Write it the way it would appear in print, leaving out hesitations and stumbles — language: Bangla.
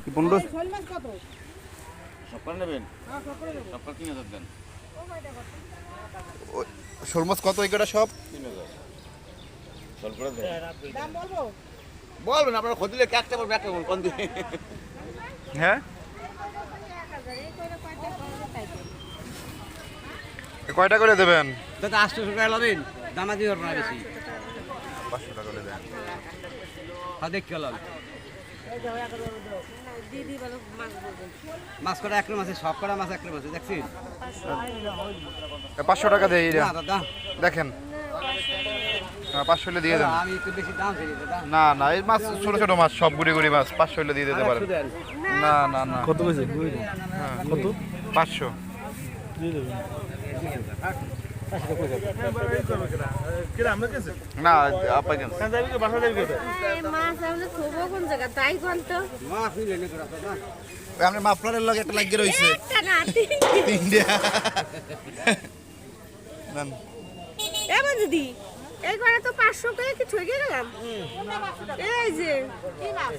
15 শোল মাছ কত? সব করে নেবেন, হ্যাঁ, সব করে দেবো। সব করে 3000 দেন। শোল মাছ কত এগুলা সব? 3000 সব করে দেন। দাম বলবো? বলবেন আপনারা খোঁজ দিলে একটা বলবেন, একটা বলবেন কোন দিকে। হ্যাঁ কয়টা করে দেবেন? দাদা 800 টাকা লবেন, দামা দিও না বেশি। 500 টাকা করে দেন। হ্যাঁ দেখ কি লবেন। মাছ কটা একরম আছে, সব কটা মাছ একরম আছে, দেখছিস? 500 টাকা দেই না দাদা, দেখেন। 500 হলে দিয়ে দেন। আমি একটু বেশি দাম চাই দাদা। না না, এই মাছ ছোট ছোট মাছ সব গুড়ি গুড়ি মাছ 500 হলে দিয়ে দিতে পারেন। না না না, কত কইছে কত 500। না আপনি কেন মাছ আমরা থবো কোন জায়গা তাই কোন তো মাছ নিলে নে করা দাদা। আপনি মাফলারের লগে একটা লাগিয়ে রইছে একটা না তিনটা নেন। এবার দিদি এই করে তো 500 করে কি ঠকে গেলাম এই যে কি মাছ